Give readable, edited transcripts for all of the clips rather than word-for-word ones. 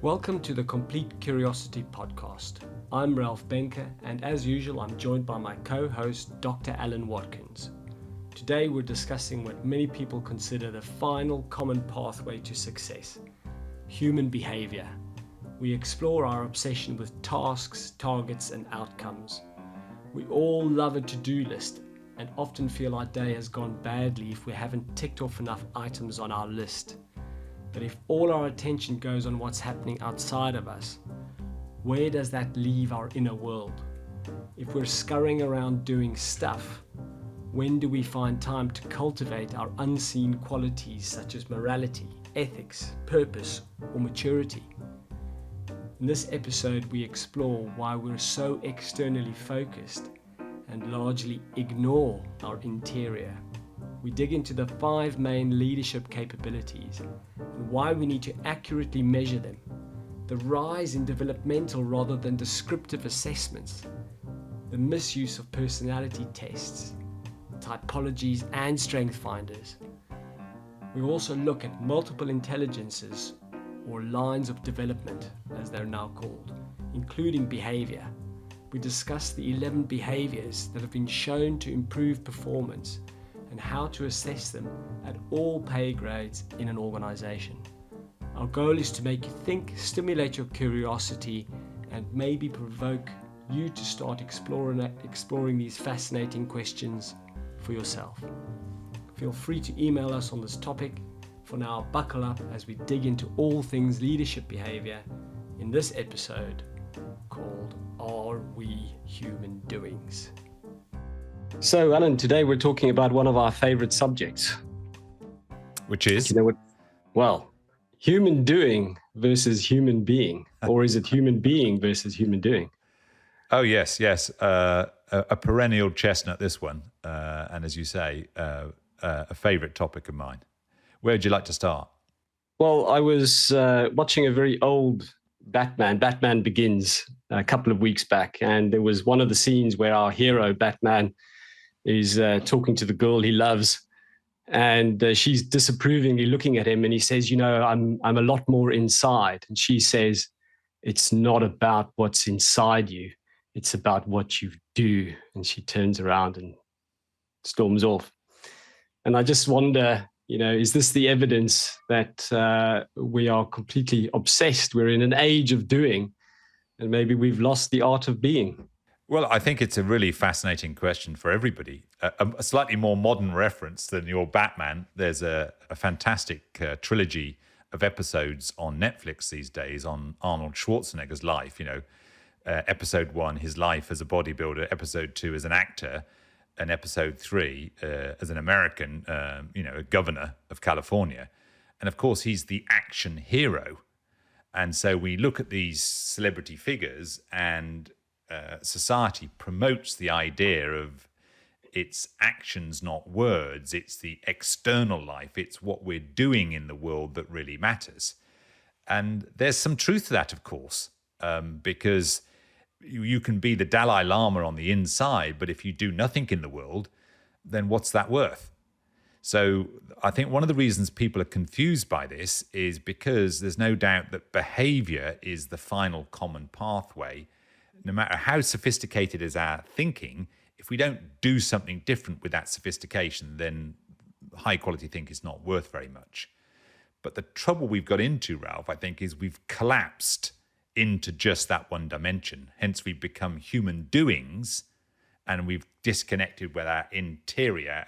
Welcome to the Complete Curiosity Podcast. I'm Ralph Behnke, and as usual, I'm joined by my co-host, Dr. Alan Watkins. Today, we're discussing what many people consider the final common pathway to success: human behavior. We explore our obsession with tasks, targets, and outcomes. We all love a to-do list and often feel our day has gone badly if we haven't ticked off enough items on our list. But if all our attention goes on what's happening outside of us, where does that leave our inner world? If we're scurrying around doing stuff, when do we find time to cultivate our unseen qualities such as morality, ethics, purpose, or maturity? In this episode, we explore why we're so externally focused and largely ignore our interior. We dig into the 5 main leadership capabilities and why we need to accurately measure them, the rise in developmental rather than descriptive assessments, the misuse of personality tests, typologies, and strength finders. We also look at multiple intelligences, or lines of development as they're now called, including behavior. We discuss the 11 behaviors that have been shown to improve performance and how to assess them at all pay grades in an organization. Our goal is to make you think, stimulate your curiosity, and maybe provoke you to start exploring these fascinating questions for yourself. Feel free to email us on this topic. For now, buckle up as we dig into all things leadership behavior in this episode called Are We Human Doings? So, Alan, today we're talking about one of our favorite subjects. Which is? You know what? Well, human doing versus human being. Or is it human being versus human doing? Oh, yes. A perennial chestnut, this one. And as you say, a favorite topic of mine. Where would you like to start? Well, I was watching a very old Batman Begins, a couple of weeks back. And there was one of the scenes where our hero, Batman, is talking to the girl he loves, and she's disapprovingly looking at him, and he says, I'm a lot more inside. And she says, it's not about what's inside you, it's about what you do. And she turns around and storms off. And I just wonder, is this the evidence that we are completely obsessed? We're in an age of doing, and maybe we've lost the art of being. Well, I think it's a really fascinating question for everybody. A slightly more modern reference than your Batman. There's a fantastic trilogy of episodes on Netflix these days on Arnold Schwarzenegger's life. Episode 1, his life as a bodybuilder. Episode 2, as an actor. And episode 3, as an American, a governor of California. And of course, he's the action hero. And so we look at these celebrity figures, and society promotes the idea of it's actions, not words. It's the external life. It's what we're doing in the world that really matters. And there's some truth to that, of course, because you can be the Dalai Lama on the inside, but if you do nothing in the world, then what's that worth? So I think one of the reasons people are confused by this is because there's no doubt that behavior is the final common pathway. No matter how sophisticated is our thinking, if we don't do something different with that sophistication, then high quality thinking is not worth very much. But the trouble we've got into, Ralph, I think, is we've collapsed into just that one dimension. Hence, we've become human doings, and we've disconnected with our interior,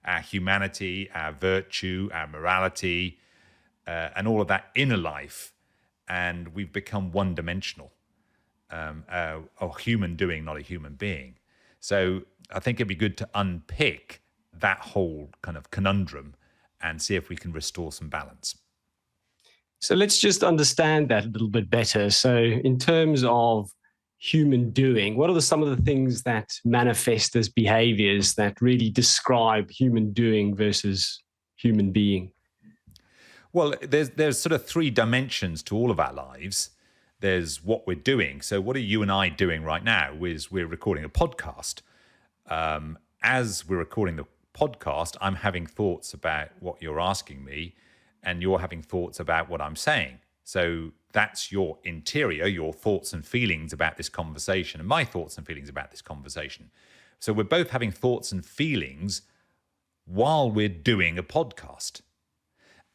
our humanity, our virtue, our morality, and all of that inner life. And we've become one-dimensional. A human doing, not a human being. So I think it'd be good to unpick that whole kind of conundrum and see if we can restore some balance. So let's just understand that a little bit better. So in terms of human doing, what are some of the things that manifest as behaviors that really describe human doing versus human being? Well, there's sort of 3 dimensions to all of our lives. There's what we're doing. So what are you and I doing right now? We're recording a podcast. As we're recording the podcast, I'm having thoughts about what you're asking me, and you're having thoughts about what I'm saying. So that's your interior, your thoughts and feelings about this conversation, and my thoughts and feelings about this conversation. So we're both having thoughts and feelings while we're doing a podcast.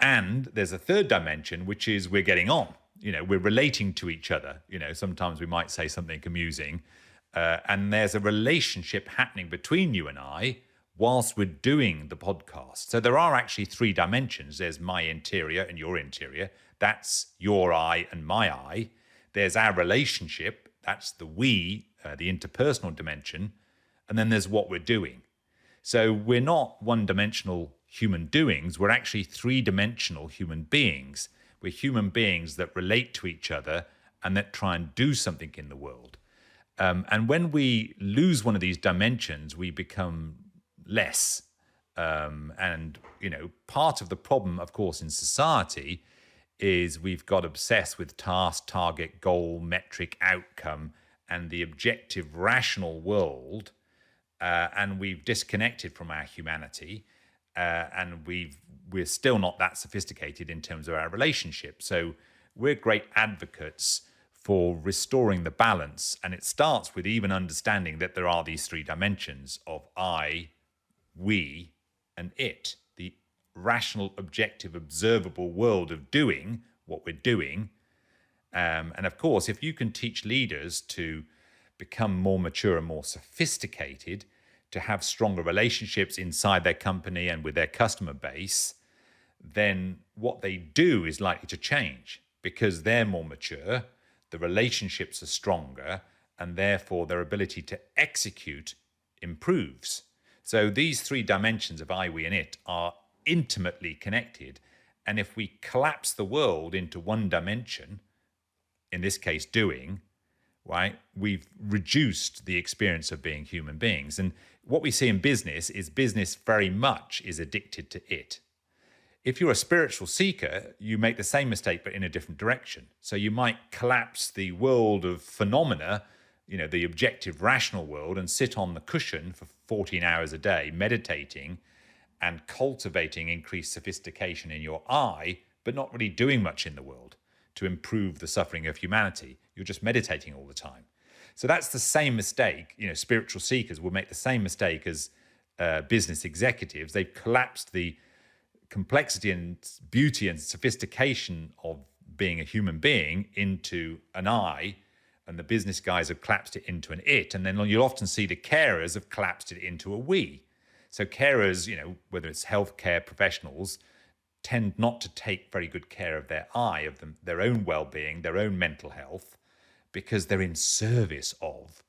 And there's a third dimension, which is we're getting on. We're relating to each other. Sometimes we might say something amusing, and there's a relationship happening between you and I whilst we're doing the podcast. So there are actually three dimensions. There's my interior and your interior. That's your I and my I. There's our relationship. That's the we, the interpersonal dimension. And then there's what we're doing. So we're not one-dimensional human doings. We're actually three-dimensional human beings. We're human beings that relate to each other and that try and do something in the world. And when we lose one of these dimensions, we become less. And part of the problem, of course, in society is we've got obsessed with task, target, goal, metric, outcome, and the objective, rational world. And we've disconnected from our humanity, and we're still not that sophisticated in terms of our relationship. So we're great advocates for restoring the balance, and it starts with even understanding that there are these three dimensions of I, we, and it, the rational, objective, observable world of doing what we're doing. And of course, if you can teach leaders to become more mature and more sophisticated, to have stronger relationships inside their company and with their customer base, then what they do is likely to change because they're more mature, the relationships are stronger, and therefore their ability to execute improves. So these three dimensions of I, we, and it are intimately connected. And if we collapse the world into one dimension, in this case doing, right, we've reduced the experience of being human beings. And what we see in business is business very much is addicted to it. If you're a spiritual seeker, you make the same mistake, but in a different direction. So you might collapse the world of phenomena, the objective, rational world, and sit on the cushion for 14 hours a day, meditating and cultivating increased sophistication in your I, but not really doing much in the world to improve the suffering of humanity. You're just meditating all the time. So that's the same mistake. Spiritual seekers will make the same mistake as business executives. They've collapsed the complexity and beauty and sophistication of being a human being into an I, and the business guys have collapsed it into an it. And then you'll often see the carers have collapsed it into a we. So carers, whether it's healthcare professionals, tend not to take very good care of their I, of them, their own well-being, their own mental health, because they're in service of.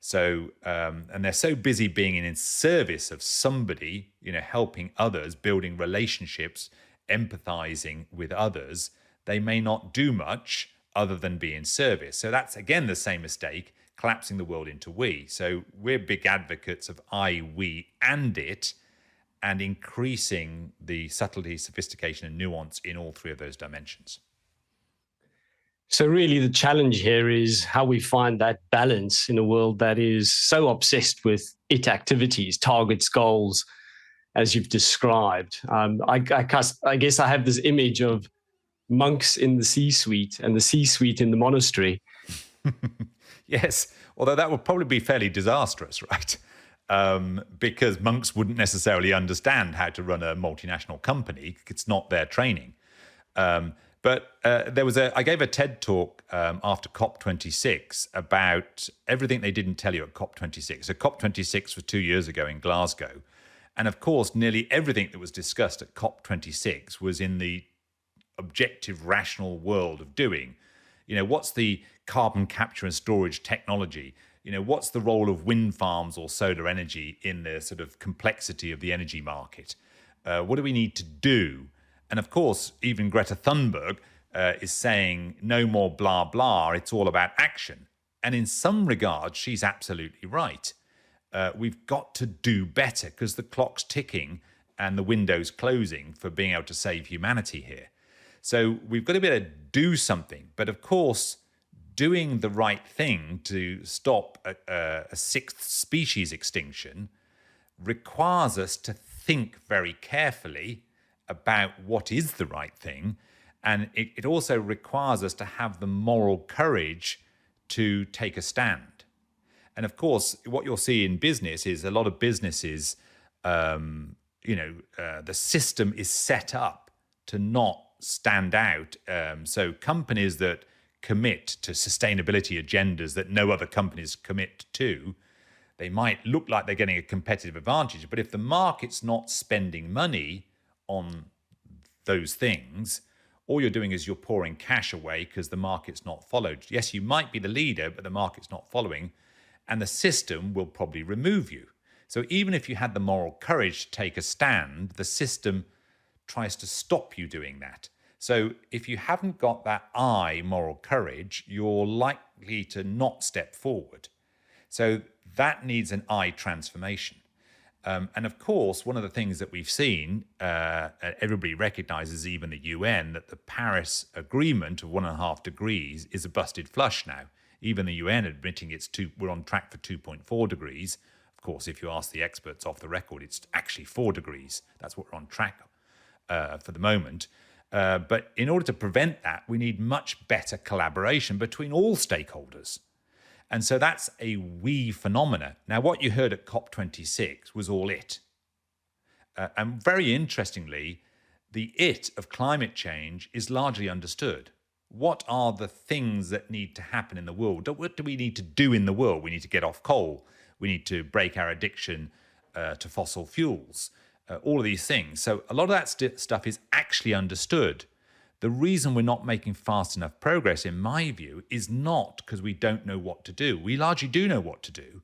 So, and they're so busy being in service of somebody, helping others, building relationships, empathizing with others, they may not do much other than be in service. So that's, again, the same mistake, collapsing the world into we. So we're big advocates of I, we, and it, and increasing the subtlety, sophistication, and nuance in all three of those dimensions. So really the challenge here is how we find that balance in a world that is so obsessed with it activities, targets, goals, as you've described. I guess I have this image of monks in the C-suite and the C-suite in the monastery. Yes, although that would probably be fairly disastrous, right? Because monks wouldn't necessarily understand how to run a multinational company. It's not their training. But I gave a TED talk after COP26 about everything they didn't tell you at COP26. So COP26 was 2 years ago in Glasgow. And of course, nearly everything that was discussed at COP26 was in the objective, rational world of doing. What's the carbon capture and storage technology? What's the role of wind farms or solar energy in the sort of complexity of the energy market? What do we need to do? And of course, even Greta Thunberg is saying no more blah, blah. It's all about action. And in some regards, she's absolutely right. We've got to do better because the clock's ticking and the window's closing for being able to save humanity here. So we've got to be able to do something. But of course, doing the right thing to stop a sixth species extinction requires us to think very carefully about what is the right thing And it also requires us to have the moral courage to take a stand. And of course, what you'll see in business is a lot of businesses, the system is set up to not stand out. So companies that commit to sustainability agendas that no other companies commit to, they might look like they're getting a competitive advantage. But if the market's not spending money on those things, all you're doing is you're pouring cash away because the market's not followed. Yes, you might be the leader, but the market's not following, and the system will probably remove you. So even if you had the moral courage to take a stand, the system tries to stop you doing that. So if you haven't got that moral courage, you're likely to not step forward. So that needs an transformation. And of course, one of the things that we've seen, everybody recognizes, even the UN, that the Paris Agreement of 1.5 degrees is a busted flush now. Even the UN admitting we're on track for 2.4 degrees. Of course, if you ask the experts off the record, it's actually 4 degrees. That's what we're on track for the moment. But in order to prevent that, we need much better collaboration between all stakeholders. And so that's a we phenomena. Now, what you heard at COP26 was all it. And very interestingly, the it of climate change is largely understood. What are the things that need to happen in the world? What do we need to do in the world? We need to get off coal. We need to break our addiction to fossil fuels. All of these things. So a lot of that stuff is actually understood. The reason we're not making fast enough progress, in my view, is not because we don't know what to do. We largely do know what to do.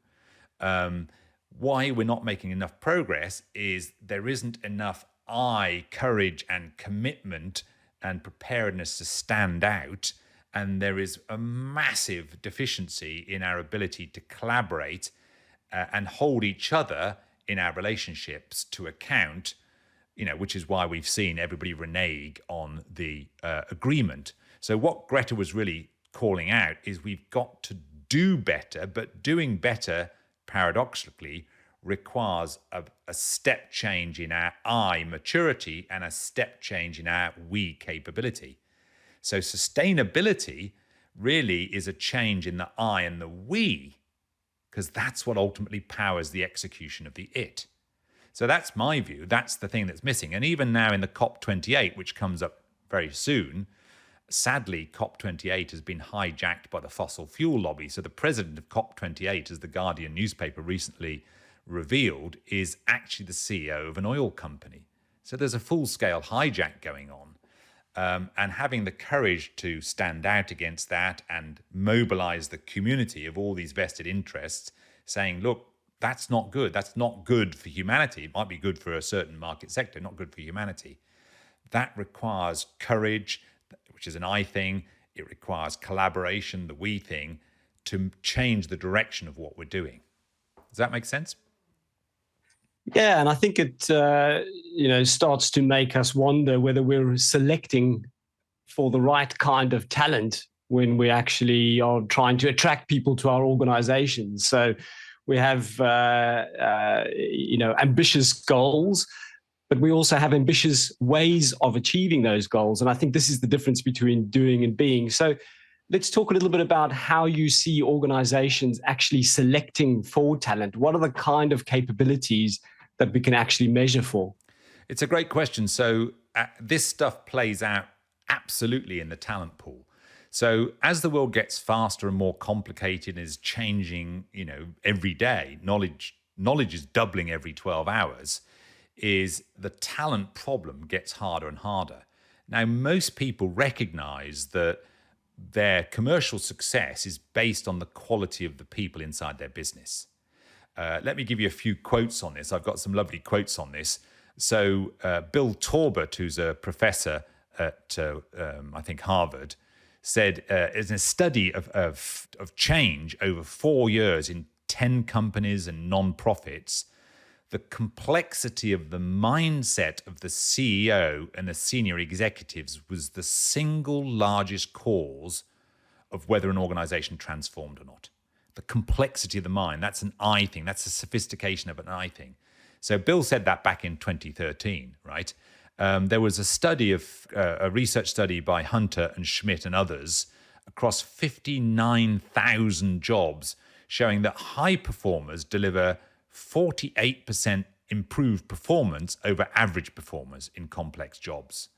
Why we're not making enough progress is there isn't enough courage and commitment and preparedness to stand out. And there is a massive deficiency in our ability to collaborate and hold each other in our relationships to account, which is why we've seen everybody renege on the agreement. So what Greta was really calling out is we've got to do better, but doing better, paradoxically, requires a step change in our maturity and a step change in our we capability. So sustainability really is a change in the I and the we, because that's what ultimately powers the execution of the it. So that's my view. That's the thing that's missing. And even now in the COP28, which comes up very soon, sadly, COP28 has been hijacked by the fossil fuel lobby. So the president of COP28, as the Guardian newspaper recently revealed, is actually the CEO of an oil company. So there's a full-scale hijack going on. And having the courage to stand out against that and mobilize the community of all these vested interests, saying, look, that's not good. That's not good for humanity. It might be good for a certain market sector, not good for humanity. That requires courage, which is an I thing. It requires collaboration, the we thing, to change the direction of what we're doing. Does that make sense? Yeah, and I think it starts to make us wonder whether we're selecting for the right kind of talent when we actually are trying to attract people to our organizations. So we have ambitious goals, but we also have ambitious ways of achieving those goals. And I think this is the difference between doing and being. So let's talk a little bit about how you see organizations actually selecting for talent. What are the kind of capabilities that we can actually measure for? It's a great question. So this stuff plays out absolutely in the talent pool. So as the world gets faster and more complicated and is changing, every day, knowledge is doubling every 12 hours, is the talent problem gets harder and harder. Now, most people recognize that their commercial success is based on the quality of the people inside their business. Let me give you a few quotes on this. I've got some lovely quotes on this. So Bill Torbert, who's a professor at, I think, Harvard, said in a study of change over 4 years in 10 companies and non-profits, the complexity of the mindset of the CEO and the senior executives was the single largest cause of whether an organization transformed or not. The complexity of the mind, that's an I thing. That's a sophistication of an I thing. So Bill said that back in 2013, right? There was a study of a research study by Hunter and Schmidt and others across 59,000 jobs showing that high performers deliver 48% improved performance over average performers in complex jobs.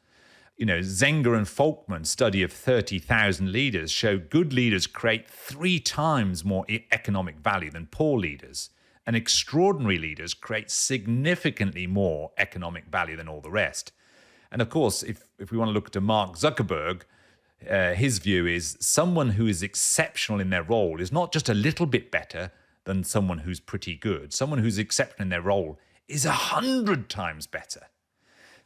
Zenger and Folkman's study of 30,000 leaders show good leaders create 3 times more economic value than poor leaders, and extraordinary leaders create significantly more economic value than all the rest. And of course, if we want to look at Mark Zuckerberg, his view is someone who is exceptional in their role is not just a little bit better than someone who's pretty good. Someone who's exceptional in their role is 100 times better.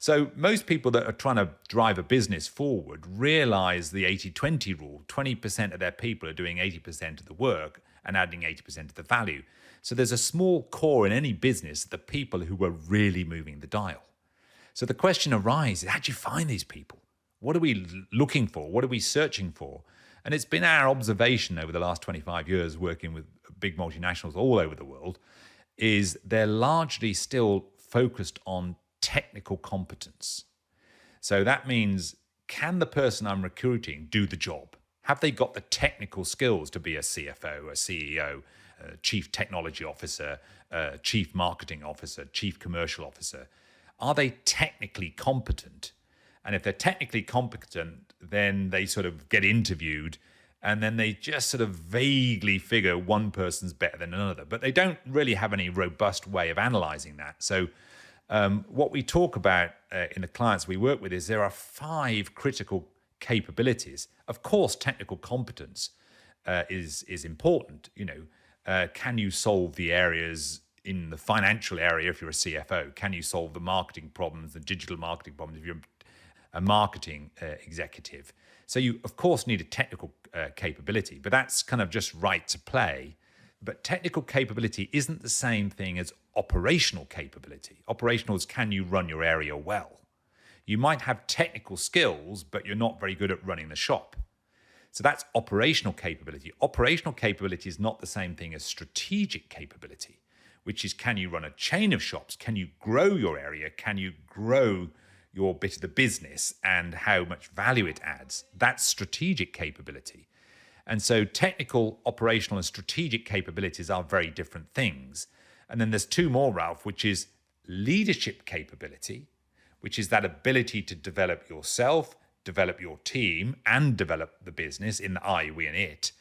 So most people that are trying to drive a business forward realize the 80-20 rule. 20% of their people are doing 80% of the work and adding 80% of the value. So there's a small core in any business, the people who are really moving the dial. So the question arises, how do you find these people? What are we looking for? What are we searching for? And it's been our observation over the last 25 years working with big multinationals all over the world is they're largely still focused on technical competence. So that means, can the person I'm recruiting do the job? Have they got the technical skills to be a CFO, a CEO, a chief technology officer, a chief marketing officer, chief commercial officer? Are they technically competent? And if they're technically competent, then they sort of get interviewed and then they just sort of vaguely figure one person's better than another, but they don't really have any robust way of analyzing that. So what we talk about in the clients we work with is there are 5 critical capabilities. Of course, technical competence is important. Can you solve the areas in the financial area if you're a CFO? Can you solve the marketing problems, the digital marketing problems if you're a marketing executive? So you, of course, need a technical capability, but that's kind of just right to play. But technical capability isn't the same thing as operational capability. Operational is, can you run your area well? You might have technical skills, but you're not very good at running the shop. So that's operational capability. Operational capability is not the same thing as strategic capability, which is, can you run a chain of shops? Can you grow your area? Can you grow your bit of the business and how much value it adds? That's strategic capability. And so technical, operational, and strategic capabilities are very different things. And then there's 2 more, Ralph, which is leadership capability, which is that ability to develop yourself, develop your team, and develop the business in the I, we, and it.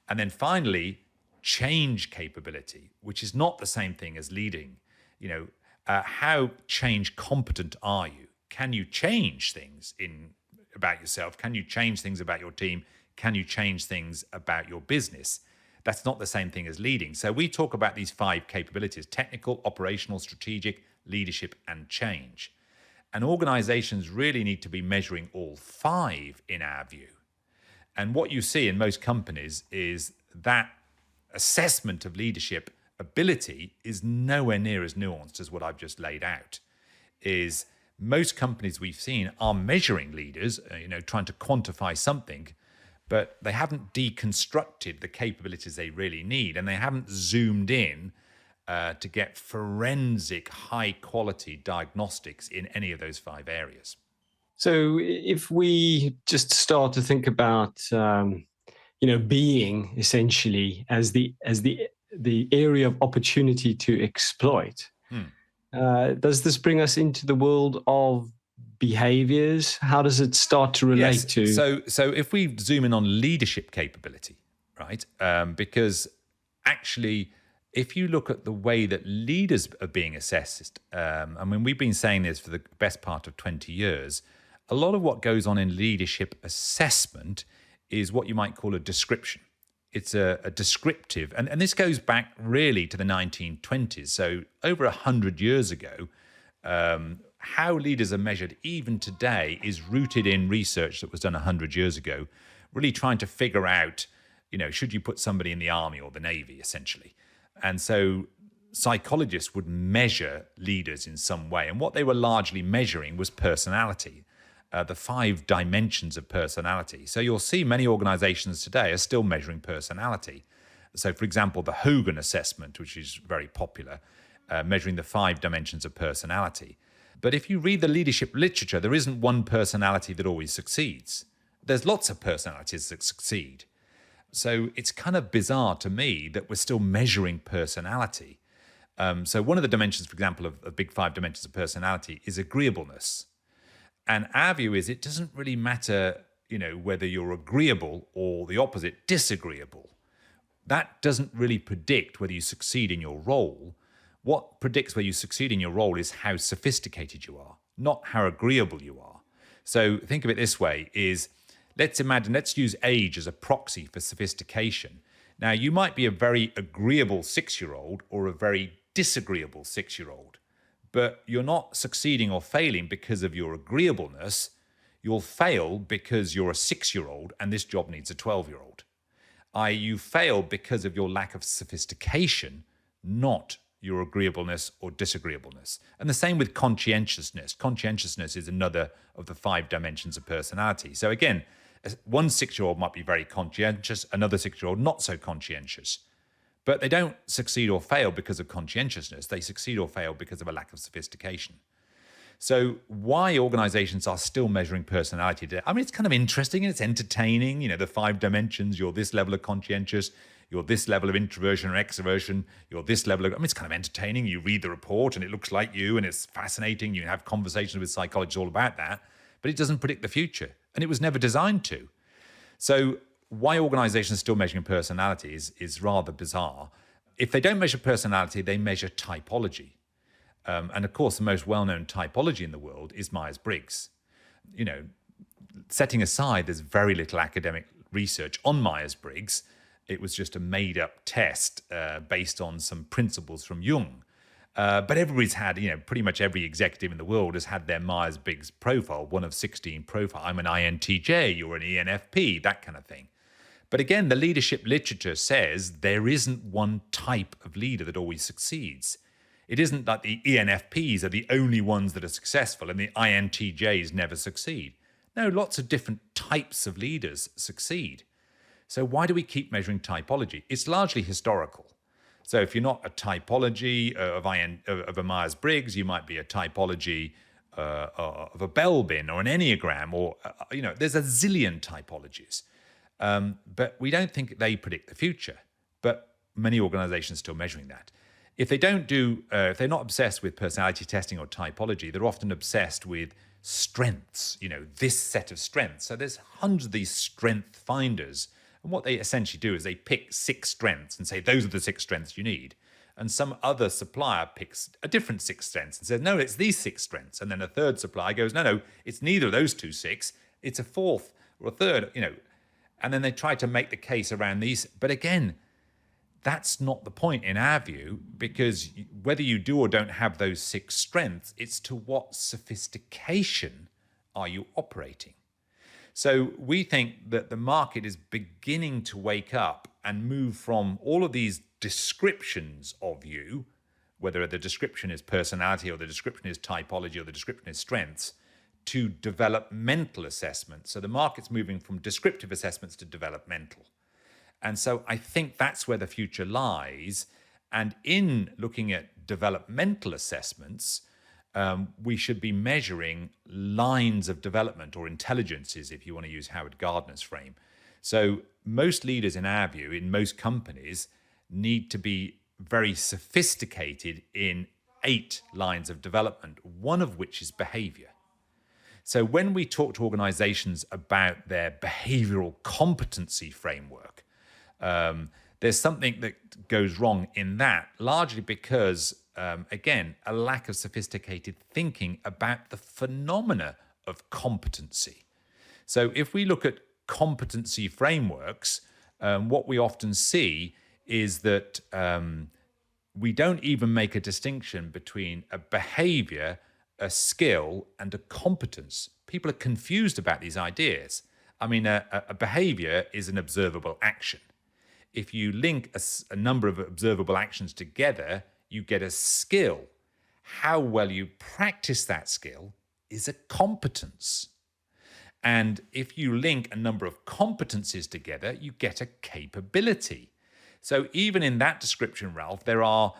And then finally, change capability, which is not the same thing as leading. How change competent are you? Can you change things about yourself? Can you change things about your team? Can you change things about your business? That's not the same thing as leading. So we talk about these 5 capabilities: technical, operational, strategic, leadership, and change. And organizations really need to be measuring all 5 in our view. And what you see in most companies is that assessment of leadership ability is nowhere near as nuanced as what I've just laid out. Is most companies we've seen are measuring leaders, trying to quantify something, but they haven't deconstructed the capabilities they really need, and they haven't zoomed in to get forensic, high-quality diagnostics in any of those 5 areas. So if we just start to think about, being essentially as the area of opportunity to exploit, does this bring us into the world of behaviors? How does it start to relate to? So if we zoom in on leadership capability, right? Because actually, if you look at the way that leaders are being assessed, we've been saying this for the best part of 20 years, a lot of what goes on in leadership assessment is what you might call a description. It's a descriptive, and this goes back really to the 1920s. So over 100 years ago, how leaders are measured even today is rooted in research that was done 100 years ago, really trying to figure out, should you put somebody in the army or the navy, essentially. And so psychologists would measure leaders in some way. And what they were largely measuring was personality, the 5 dimensions of personality. So you'll see many organizations today are still measuring personality. So, for example, the Hogan assessment, which is very popular, measuring the 5 dimensions of personality. But if you read the leadership literature, there isn't one personality that always succeeds. There's lots of personalities that succeed. So it's kind of bizarre to me that we're still measuring personality. So one of the dimensions, for example, of big 5 dimensions of personality is agreeableness. And our view is it doesn't really matter, whether you're agreeable or the opposite, disagreeable. That doesn't really predict whether you succeed in your role. What predicts whether you succeed in your role is how sophisticated you are, not how agreeable you are. So think of it this way, let's use age as a proxy for sophistication. Now, you might be a very agreeable 6-year-old or a very disagreeable 6-year-old, but you're not succeeding or failing because of your agreeableness. You'll fail because you're a 6-year-old and this job needs a 12-year-old. You fail because of your lack of sophistication, not your agreeableness or disagreeableness. And the same with conscientiousness. Conscientiousness is another of the 5 dimensions of personality. So again, one 6-year-old might be very conscientious, another 6-year-old not so conscientious. But they don't succeed or fail because of conscientiousness. They succeed or fail because of a lack of sophistication. So why organizations are still measuring personality today? I mean, it's kind of interesting and it's entertaining. The 5 dimensions, you're this level of conscientious, you're this level of introversion or extroversion, you're this level of, it's kind of entertaining. You read the report and it looks like you and it's fascinating. You have conversations with psychologists all about that, but it doesn't predict the future. And it was never designed to. So why organizations are still measuring personality is rather bizarre. If they don't measure personality, they measure typology. And of course, the most well-known typology in the world is Myers-Briggs. Setting aside, there's very little academic research on Myers-Briggs. It was just a made-up test based on some principles from Jung. But everybody's had, pretty much every executive in the world has had their Myers-Briggs profile, one of 16 profile. I'm an INTJ, you're an ENFP, that kind of thing. But again, the leadership literature says there isn't one type of leader that always succeeds. It isn't that the ENFPs are the only ones that are successful and the INTJs never succeed. No, lots of different types of leaders succeed. So why do we keep measuring typology? It's largely historical. So if you're not a typology of a Myers-Briggs, you might be a typology of a Bell bin or an Enneagram, or there's a zillion typologies. But we don't think they predict the future. But many organizations are still measuring that. If they don't if they're not obsessed with personality testing or typology, they're often obsessed with strengths, this set of strengths. So there's hundreds of these strength finders. And what they essentially do is they pick 6 strengths and say, those are the 6 strengths you need. And some other supplier picks a different 6 strengths and says, no, it's these 6 strengths. And then a third supplier goes, no, it's neither of those 2 6. It's a fourth or a third, And then they try to make the case around these. But again, that's not the point in our view, because whether you do or don't have those 6 strengths, it's to what sophistication are you operating. So we think that the market is beginning to wake up and move from all of these descriptions of you, whether the description is personality or the description is typology or the description is strengths, to developmental assessments. So the market's moving from descriptive assessments to developmental. And so I think that's where the future lies. And in looking at developmental assessments, we should be measuring lines of development or intelligences, if you want to use Howard Gardner's frame. So most leaders, in our view, in most companies, need to be very sophisticated in 8 lines of development, one of which is behavior. So when we talk to organizations about their behavioral competency framework, there's something that goes wrong in that, largely because, again, a lack of sophisticated thinking about the phenomena of competency. So if we look at competency frameworks, what we often see is that we don't even make a distinction between a behavior, a skill, and a competence. People are confused about these ideas. I mean, a behavior is an observable action. If you link a number of observable actions together, you get a skill. How well you practice that skill is a competence. And if you link a number of competencies together, you get a capability. So even in that description, Ralph, there are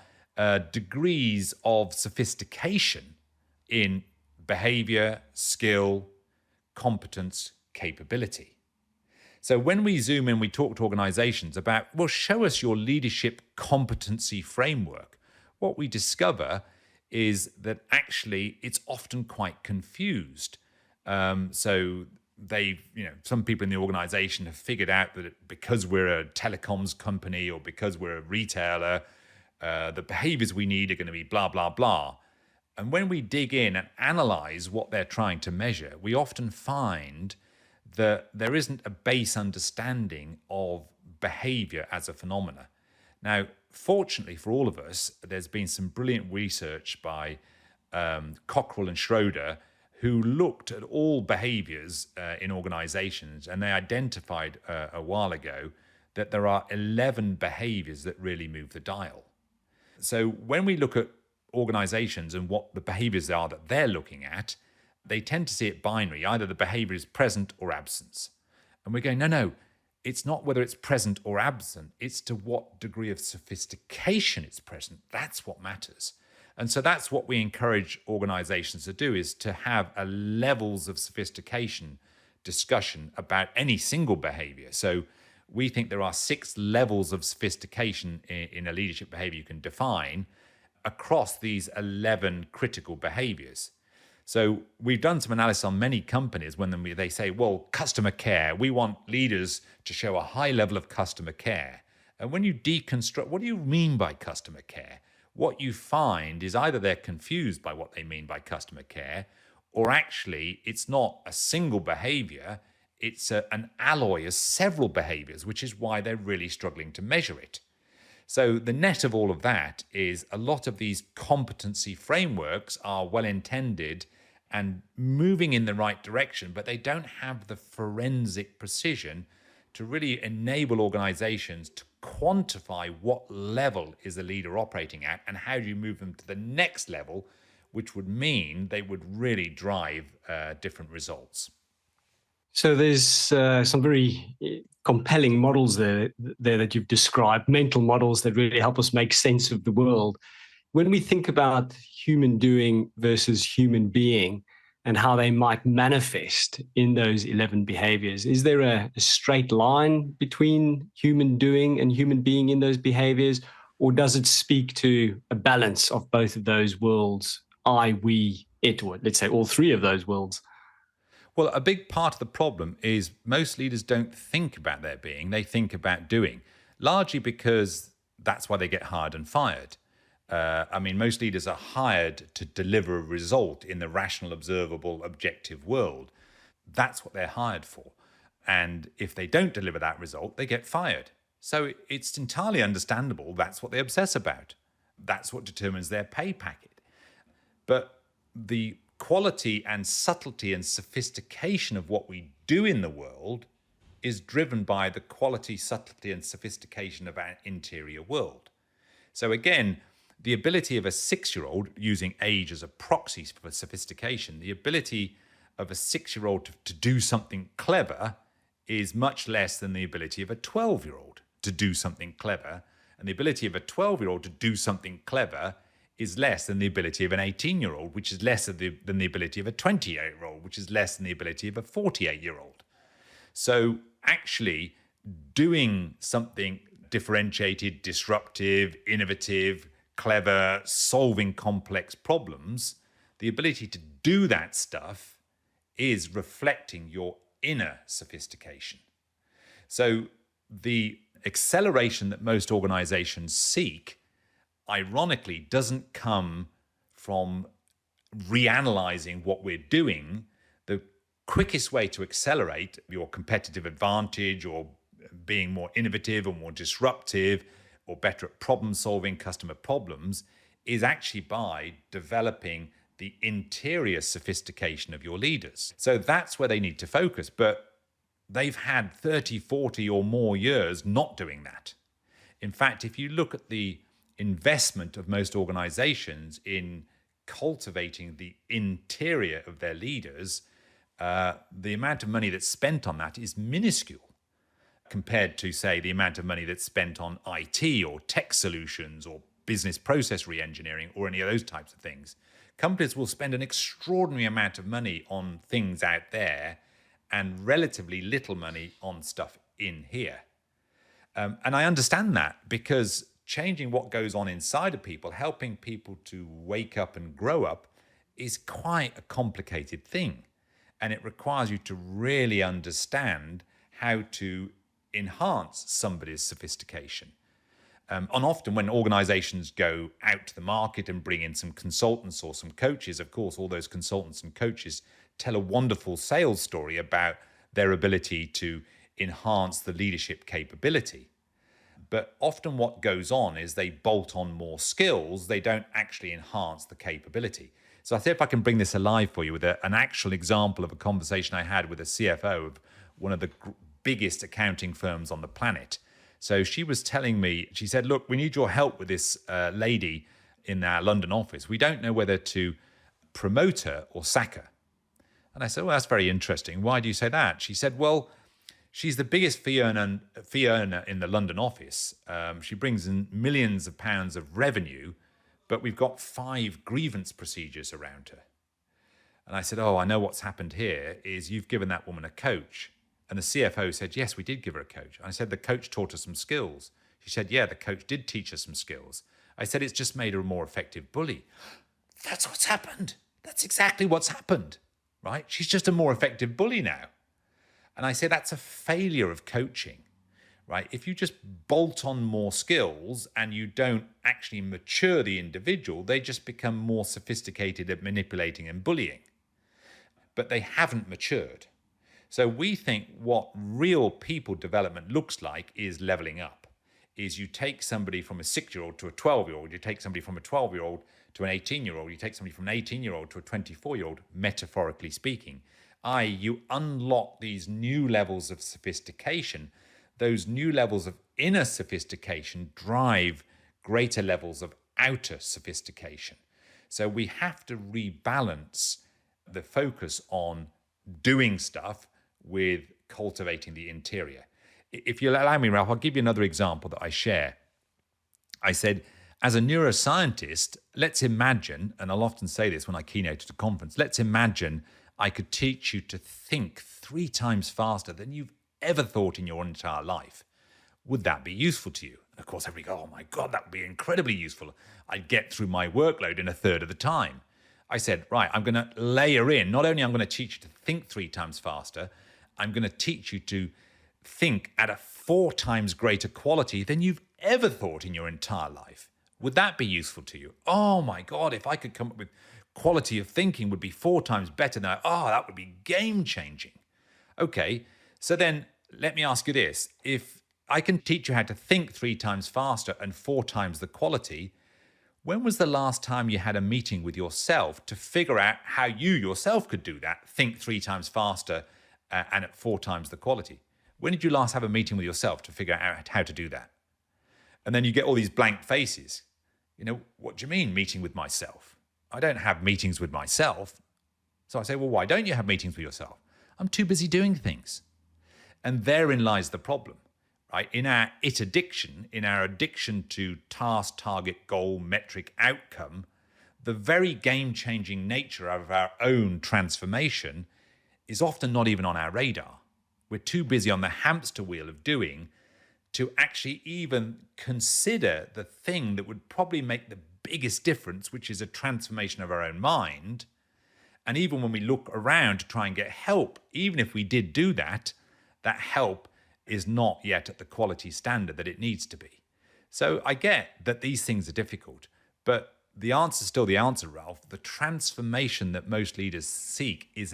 degrees of sophistication in behavior, skill, competence, capability. So when we zoom in, we talk to organizations about, well, show us your leadership competency framework. What we discover is that actually it's often quite confused. So some people in the organization have figured out that because we're a telecoms company or because we're a retailer, the behaviors we need are going to be blah, blah, blah. And when we dig in and analyze what they're trying to measure, we often find that there isn't a base understanding of behavior as a phenomena. Now, fortunately for all of us, there's been some brilliant research by Cockrell and Schroeder, who looked at all behaviors in organizations, and they identified a while ago that there are 11 behaviors that really move the dial. So when we look at organizations and what the behaviors are that they're looking at, they tend to see it binary. Either the behavior is present or absence. And we're going, no, it's not whether it's present or absent. It's to what degree of sophistication it's present. That's what matters. And so that's what we encourage organizations to do, is to have a levels of sophistication discussion about any single behavior. So we think there are 6 levels of sophistication in a leadership behavior you can define across these 11 critical behaviors. So we've done some analysis on many companies when they say, well, customer care, we want leaders to show a high level of customer care. And when you deconstruct, what do you mean by customer care? What you find is either they're confused by what they mean by customer care, or actually it's not a single behavior, it's an alloy of several behaviors, which is why they're really struggling to measure it. So the net of all of that is a lot of these competency frameworks are well intended and moving in the right direction, but they don't have the forensic precision to really enable organizations to quantify what level is a leader operating at and how do you move them to the next level, which would mean they would really drive different results. So there's some very compelling models there that you've described, mental models that really help us make sense of the world. When we think about human doing versus human being and how they might manifest in those 11 behaviors, is there a straight line between human doing and human being in those behaviors, or does it speak to a balance of both of those worlds, I, we, it, or let's say all 3 of those worlds? Well, a big part of the problem is most leaders don't think about their being, they think about doing, largely because that's why they get hired and fired. Most leaders are hired to deliver a result in the rational, observable, objective world. That's what they're hired for. And if they don't deliver that result, they get fired. So it's entirely understandable that's what they obsess about. That's what determines their pay packet. But the quality and subtlety and sophistication of what we do in the world is driven by the quality, subtlety, and sophistication of our interior world. So again, the ability of a 6-year-old, using age as a proxy for sophistication, the ability of a 6-year-old to do something clever is much less than the ability of a 12-year-old to do something clever. And the ability of a 12-year-old to do something clever is less than the ability of an 18-year-old, which is less than the ability of a 28-year-old, which is less than the ability of a 48-year-old. So actually doing something differentiated, disruptive, innovative, clever, solving complex problems, the ability to do that stuff is reflecting your inner sophistication. So the acceleration that most organizations seek, ironically, doesn't come from reanalyzing what we're doing. The quickest way to accelerate your competitive advantage or being more innovative or more disruptive or better at problem solving customer problems is actually by developing the interior sophistication of your leaders. So that's where they need to focus. But they've had 30, 40 or more years not doing that. In fact, if you look at the investment of most organizations in cultivating the interior of their leaders, the amount of money that's spent on that is minuscule compared to, say, the amount of money that's spent on IT or tech solutions or business process re-engineering or any of those types of things. Companies will spend an extraordinary amount of money on things out there and relatively little money on stuff in here. And I understand that, because changing what goes on inside of people, helping people to wake up and grow up, is quite a complicated thing. And it requires you to really understand how to enhance somebody's sophistication. And often when organizations go out to the market and bring in some consultants or some coaches, of course, all those consultants and coaches tell a wonderful sales story about their ability to enhance the leadership capability. But often what goes on is they bolt on more skills. They don't actually enhance the capability. So I think if I can bring this alive for you with an actual example of a conversation I had with a CFO of one of the biggest accounting firms on the planet. So she was telling me, she said, look, we need your help with this lady in our London office. We don't know whether to promote her or sack her. And I said, well, that's very interesting. Why do you say that? She said, well, she's the biggest fee earner in the London office. She brings in millions of pounds of revenue, but we've got 5 grievance procedures around her. And I said, oh, I know what's happened here is you've given that woman a coach. And the CFO said, yes, we did give her a coach. I said, the coach taught her some skills. She said, yeah, the coach did teach her some skills. I said, it's just made her a more effective bully. That's what's happened. That's exactly what's happened, right? She's just a more effective bully now. And I say that's a failure of coaching, right? If you just bolt on more skills and you don't actually mature the individual, they just become more sophisticated at manipulating and bullying. But they haven't matured. So we think what real people development looks like is leveling up. Is you take somebody from a 6-year-old to a 12-year-old, you take somebody from a 12-year-old to an 18-year-old, you take somebody from an 18-year-old to a 24-year-old, metaphorically speaking. I.e., you unlock these new levels of sophistication. Those new levels of inner sophistication drive greater levels of outer sophistication. So we have to rebalance the focus on doing stuff with cultivating the interior. If you'll allow me, Ralph, I'll give you another example that I share. I said, as a neuroscientist, let's imagine, and I'll often say this when I keynote at a conference, let's imagine I could teach you to think 3 times faster than you've ever thought in your entire life. Would that be useful to you? And of course, everybody goes, oh my God, that would be incredibly useful. I'd get through my workload in a third of the time. I said, right, I'm going to layer in, not only I'm going to teach you to think 3 times faster, I'm going to teach you to think at a 4 times greater quality than you've ever thought in your entire life. Would that be useful to you? Oh my God, if I could come up with quality of thinking would be 4 times better now. Oh, that would be game changing. Okay, so then let me ask you this. If I can teach you how to think 3 times faster and 4 times the quality, when was the last time you had a meeting with yourself to figure out how you yourself could do that, think 3 times faster and at 4 times the quality? When did you last have a meeting with yourself to figure out how to do that? And then you get all these blank faces. You know, what do you mean meeting with myself? I don't have meetings with myself. So I say, well, why don't you have meetings with yourself? I'm too busy doing things. And therein lies the problem, right? In our it addiction, in our addiction to task, target, goal, metric, outcome, the very game-changing nature of our own transformation is often not even on our radar. We're too busy on the hamster wheel of doing to actually even consider the thing that would probably make the biggest difference, which is a transformation of our own mind. And even when we look around to try and get help, even if we did do that, that help is not yet at the quality standard that it needs to be. So I get that these things are difficult, but the answer is still the answer, Ralph. The transformation that most leaders seek is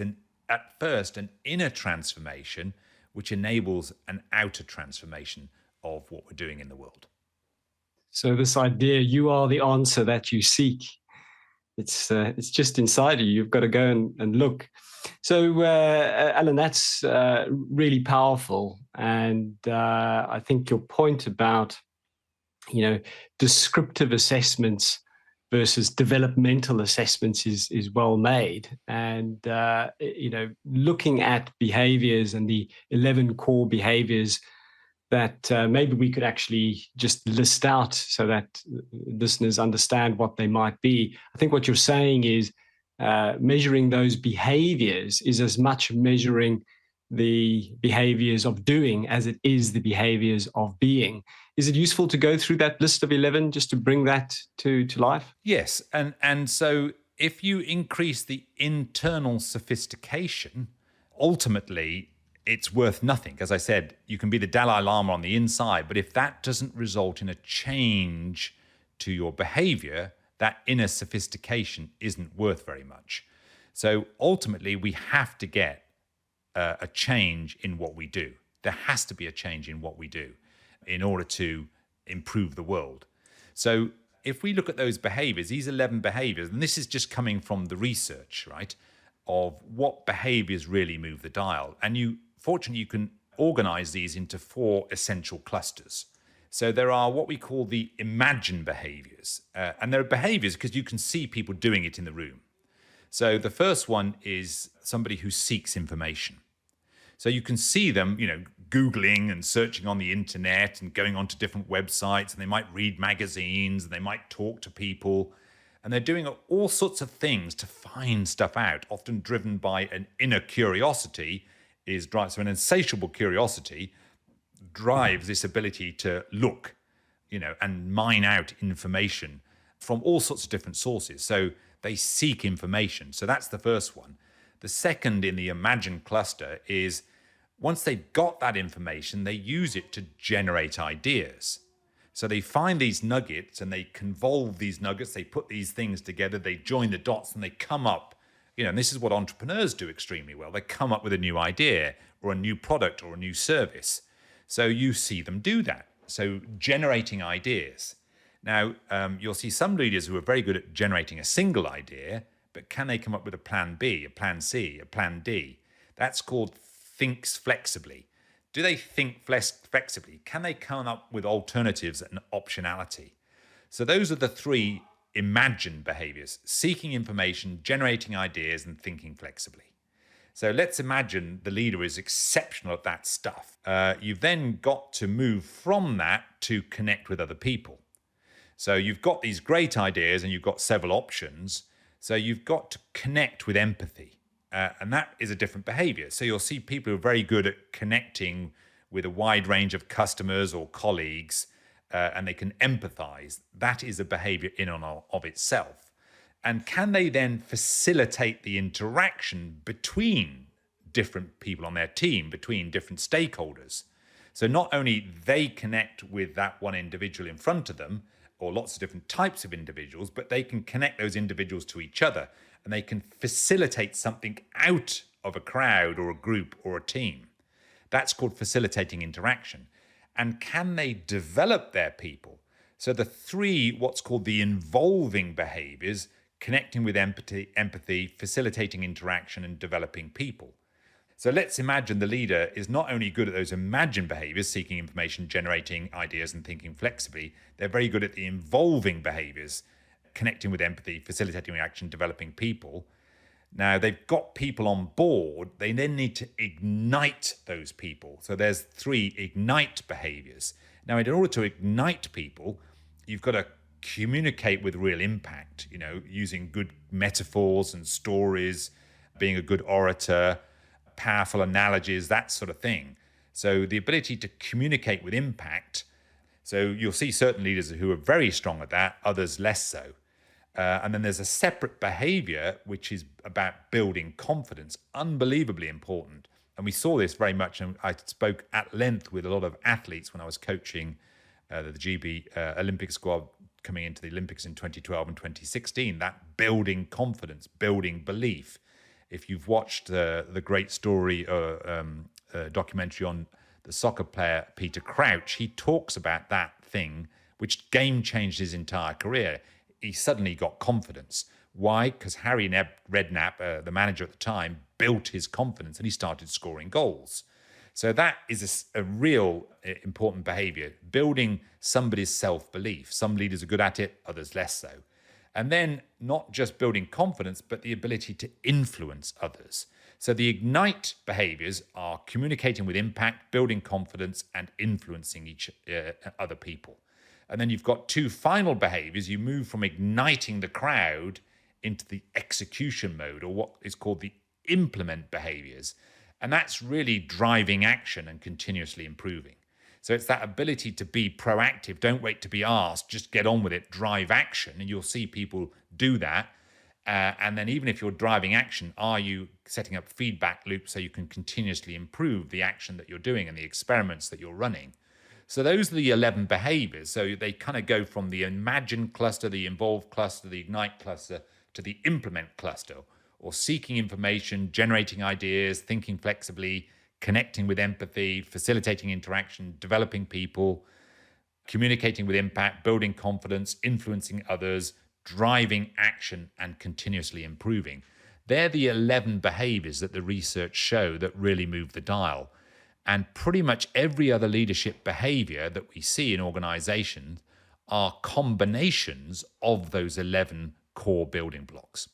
at first an inner transformation, which enables an outer transformation of what we're doing in the world. So this idea, you are the answer that you seek. It's just inside you. You've got to go and look. So, Alan, that's really powerful. And I think your point about, descriptive assessments versus developmental assessments is well made. And, looking at behaviors and the 11 core behaviors that maybe we could actually just list out so that listeners understand what they might be. I think what you're saying is measuring those behaviors is as much measuring the behaviors of doing as it is the behaviors of being. Is it useful to go through that list of 11 just to bring that to life? Yes. And so if you increase the internal sophistication, ultimately it's worth nothing. As I said, you can be the Dalai Lama on the inside, but if that doesn't result in a change to your behavior, that inner sophistication isn't worth very much. So ultimately, we have to get a change in what we do. There has to be a change in what we do in order to improve the world. So if we look at those behaviors, these 11 behaviors, and this is just coming from the research, right, of what behaviors really move the dial. And fortunately, you can organize these into 4 essential clusters. So there are what we call the imagined behaviors. And there are behaviors because you can see people doing it in the room. So the first one is somebody who seeks information. So you can see them, Googling and searching on the internet and going onto different websites, and they might read magazines and they might talk to people. And they're doing all sorts of things to find stuff out, often driven by an inner curiosity. So an insatiable curiosity drives this ability to look, and mine out information from all sorts of different sources. So they seek information. So that's the first one. The second in the imagine cluster is once they've got that information, they use it to generate ideas. So they find these nuggets and they convolve these nuggets, they put these things together, they join the dots and they come up, and this is what entrepreneurs do extremely well. They come up with a new idea or a new product or a new service. So you see them do that. So generating ideas. Now, you'll see some leaders who are very good at generating a single idea, but can they come up with a plan B, a plan C, a plan D? That's called thinks flexibly. Do they think flexibly? Can they come up with alternatives and optionality? So those are the 3 imagined behaviors: seeking information, generating ideas, and thinking flexibly. So let's imagine the leader is exceptional at that stuff. You've then got to move from that to connect with other people. So you've got these great ideas and you've got several options. So you've got to connect with empathy. And that is a different behavior. So you'll see people who are very good at connecting with a wide range of customers or colleagues, and they can empathize. That is a behavior in and of itself. And can they then facilitate the interaction between different people on their team, between different stakeholders? So not only they connect with that one individual in front of them, or lots of different types of individuals, but they can connect those individuals to each other, and they can facilitate something out of a crowd or a group or a team. That's called facilitating interaction. And can they develop their people? So the 3, what's called the involving behaviors, connecting with empathy, facilitating interaction, and developing people. So let's imagine the leader is not only good at those imagined behaviors, seeking information, generating ideas, and thinking flexibly, they're very good at the involving behaviors, connecting with empathy, facilitating reaction, developing people. Now, they've got people on board. They then need to ignite those people. So there's 3 ignite behaviors. Now, in order to ignite people, you've got to communicate with real impact, using good metaphors and stories, being a good orator, powerful analogies, that sort of thing. So the ability to communicate with impact. So you'll see certain leaders who are very strong at that, others less so. And then there's a separate behavior, which is about building confidence, unbelievably important. And we saw this very much, and I spoke at length with a lot of athletes when I was coaching the GB Olympic squad coming into the Olympics in 2012 and 2016, that building confidence, building belief. If you've watched the great story documentary on the soccer player Peter Crouch, he talks about that thing which game changed his entire career. He suddenly got confidence. Why? Because Harry Redknapp, the manager at the time, built his confidence and he started scoring goals. So that is a real important behavior, building somebody's self-belief. Some leaders are good at it, others less so. And then not just building confidence, but the ability to influence others. So the ignite behaviors are communicating with impact, building confidence, and influencing each other people. And then you've got two final behaviors. You move from igniting the crowd into the execution mode, or what is called the implement behaviors. And that's really driving action and continuously improving. So it's that ability to be proactive. Don't wait to be asked, just get on with it, drive action. And you'll see people do that. And then even if you're driving action, are you setting up feedback loops so you can continuously improve the action that you're doing and the experiments that you're running? So those are the 11 behaviors. So they kind of go from the imagine cluster, the involve cluster, the ignite cluster, to the implement cluster, or seeking information, generating ideas, thinking flexibly, connecting with empathy, facilitating interaction, developing people, communicating with impact, building confidence, influencing others, driving action, and continuously improving. They're the 11 behaviors that the research show that really move the dial. And pretty much every other leadership behavior that we see in organizations are combinations of those 11 core building blocks.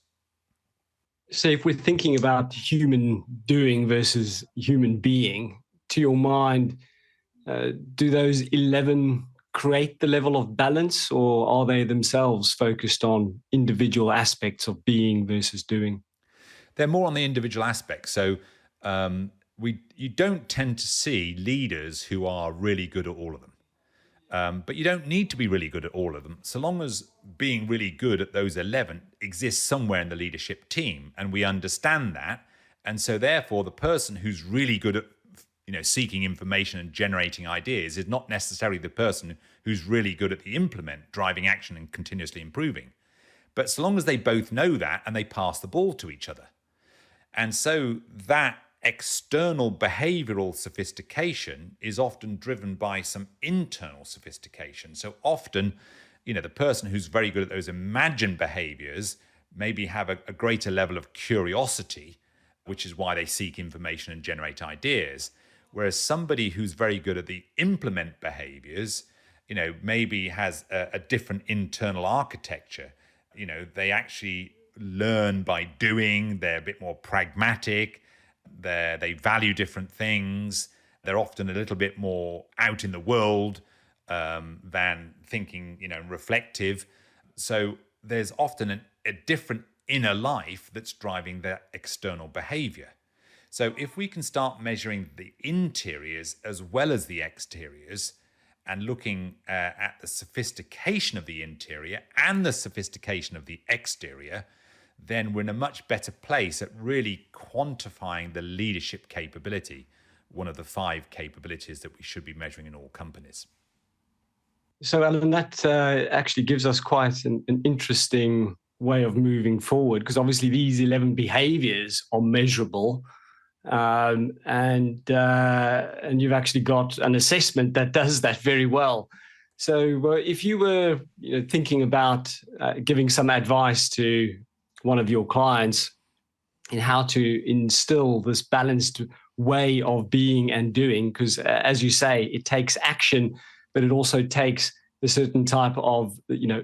So if we're thinking about human doing versus human being, to your mind, do those 11 create the level of balance, or are they themselves focused on individual aspects of being versus doing? They're more on the individual aspects. So you don't tend to see leaders who are really good at all of them. But you don't need to be really good at all of them, so long as being really good at those 11 exists somewhere in the leadership team, and we understand that. And so therefore, the person who's really good at seeking information and generating ideas is not necessarily the person who's really good at the implement, driving action and continuously improving. But so long as they both know that and they pass the ball to each other. And so that external behavioral sophistication is often driven by some internal sophistication. So often, the person who's very good at those imagined behaviors maybe have a greater level of curiosity, which is why they seek information and generate ideas. Whereas somebody who's very good at the implement behaviors, maybe has a different internal architecture. They actually learn by doing, they're a bit more pragmatic, they value different things, they're often a little bit more out in the world than thinking, reflective. So there's often a different inner life that's driving their external behavior. So if we can start measuring the interiors as well as the exteriors, and looking at the sophistication of the interior and the sophistication of the exterior, then we're in a much better place at really quantifying the leadership capability, one of the 5 capabilities that we should be measuring in all companies. So, Alan, that actually gives us quite an interesting way of moving forward, because obviously these 11 behaviors are measurable. And you've actually got an assessment that does that very well. So if you were thinking about giving some advice to one of your clients in how to instill this balanced way of being and doing, because as you say, it takes action, but it also takes a certain type of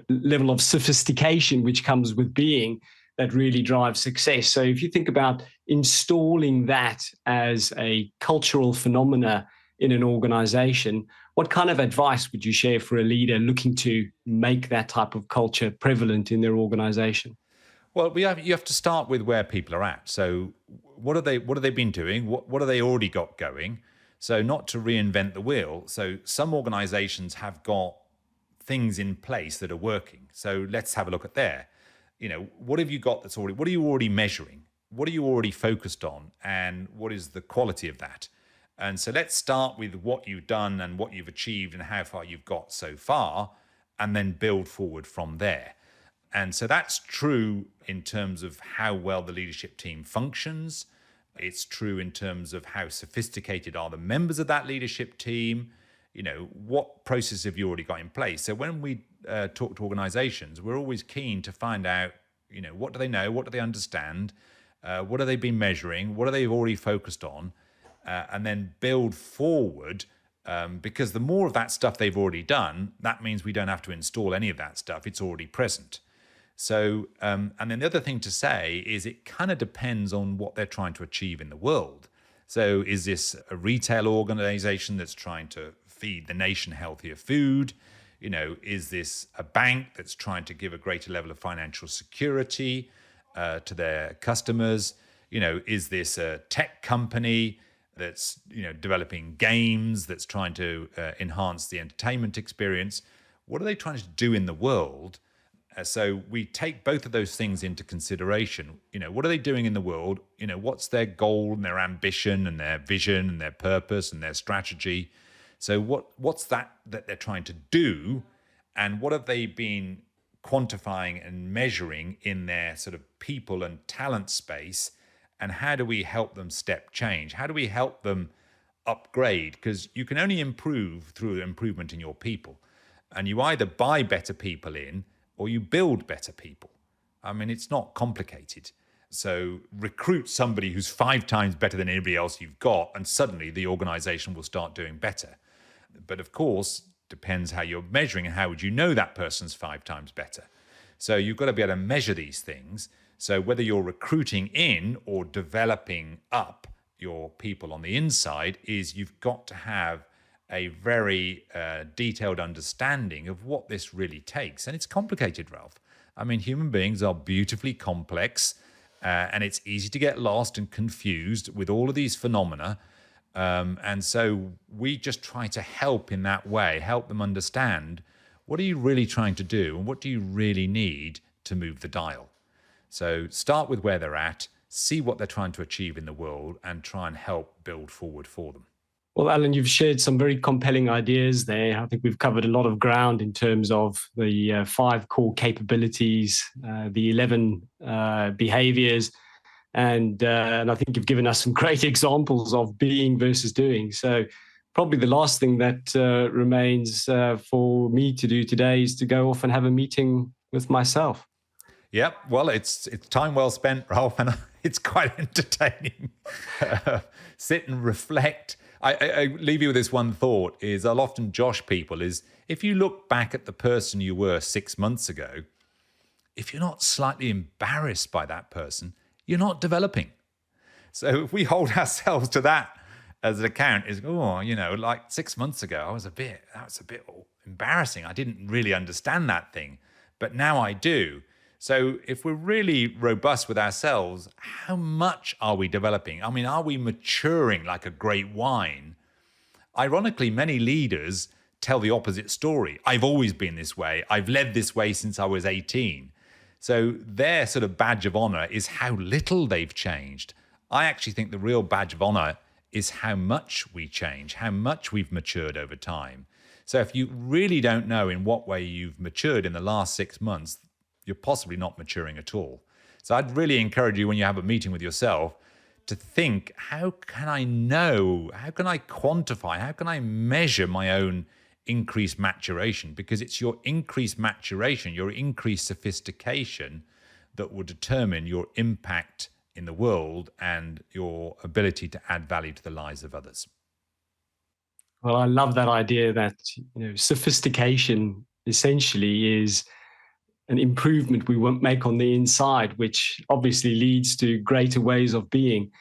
level of sophistication which comes with being, that really drives success. So if you think about installing that as a cultural phenomena in an organization, what kind of advice would you share for a leader looking to make that type of culture prevalent in their organization? Well, you have to start with where people are at. So what have they been doing? What have they already got going? So not to reinvent the wheel. So some organizations have got things in place that are working. So let's have a look at there. What have you got what are you already measuring? What are you already focused on? And what is the quality of that? And so let's start with what you've done and what you've achieved and how far you've got so far, and then build forward from there. And so that's true in terms of how well the leadership team functions. It's true in terms of how sophisticated are the members of that leadership team. What process have you already got in place? So when we talk to organizations, we're always keen to find out, what do they know? What do they understand? What have they been measuring? What are they already focused on? And then build forward, because the more of that stuff they've already done, that means we don't have to install any of that stuff. It's already present. So, and then the other thing to say is it kind of depends on what they're trying to achieve in the world. So is this a retail organization that's trying to feed the nation healthier food? Is this a bank that's trying to give a greater level of financial security to their customers? Is this a tech company that's, developing games, that's trying to enhance the entertainment experience? What are they trying to do in the world? So we take both of those things into consideration. What are they doing in the world? What's their goal and their ambition and their vision and their purpose and their strategy? So what's that they're trying to do, and what have they been quantifying and measuring in their sort of people and talent space, and how do we help them step change? How do we help them upgrade? Because you can only improve through improvement in your people, and you either buy better people in or you build better people. I mean, it's not complicated. So recruit somebody who's 5 times better than anybody else you've got, and suddenly the organization will start doing better. But of course, depends how you're measuring and how would you know that person's 5 times better. So you've got to be able to measure these things. So whether you're recruiting in or developing up your people on the inside, is you've got to have a very detailed understanding of what this really takes. And it's complicated, Ralph. I mean, human beings are beautifully complex, and it's easy to get lost and confused with all of these phenomena. And so we just try to help in that way, help them understand, what are you really trying to do and what do you really need to move the dial? So start with where they're at, see what they're trying to achieve in the world, and try and help build forward for them. Well, Alan, you've shared some very compelling ideas there. I think we've covered a lot of ground in terms of the 5 core capabilities, the 11 behaviors, and I think you've given us some great examples of being versus doing. So probably the last thing that remains for me to do today is to go off and have a meeting with myself. Yep. Well, it's time well spent, Ralph, and it's quite entertaining. Sit and reflect. I leave you with this one thought, is I'll often josh people, is if you look back at the person you were 6 months ago, if you're not slightly embarrassed by that person, you're not developing. So if we hold ourselves to that as an account, is, like 6 months ago, that was a bit embarrassing. I didn't really understand that thing, but now I do. So if we're really robust with ourselves, how much are we developing? I mean, are we maturing like a great wine? Ironically, many leaders tell the opposite story. I've always been this way. I've led this way since I was 18. So their sort of badge of honor is how little they've changed. I actually think the real badge of honor is how much we change, how much we've matured over time. So if you really don't know in what way you've matured in the last 6 months, you're possibly not maturing at all. So I'd really encourage you, when you have a meeting with yourself, to think, how can I know, how can I quantify, how can I measure my own increased maturation? Because it's your increased maturation, your increased sophistication that will determine your impact in the world and your ability to add value to the lives of others. Well, I love that idea that sophistication essentially is an improvement we won't make on the inside, which obviously leads to greater ways of being.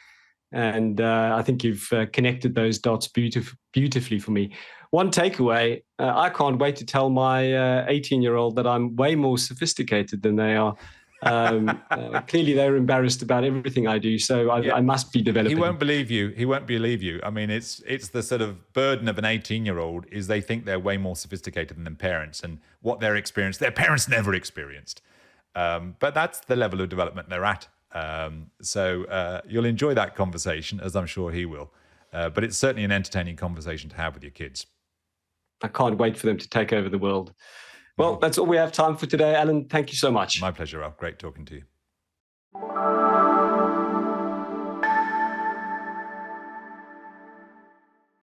And I think you've connected those dots beautifully for me. One takeaway, I can't wait to tell my 18-year-old that I'm way more sophisticated than they are. Clearly, they're embarrassed about everything I do, so I must be developing. He won't believe you. He won't believe you. I mean, it's the sort of burden of an 18-year-old is they think they're way more sophisticated than their parents, and what they're experienced, their parents never experienced. But that's the level of development they're at. So you'll enjoy that conversation, as I'm sure he will. But it's certainly an entertaining conversation to have with your kids. I can't wait for them to take over the world. Well, that's all we have time for today. Alan, thank you so much. My pleasure, Ralph. Great talking to you.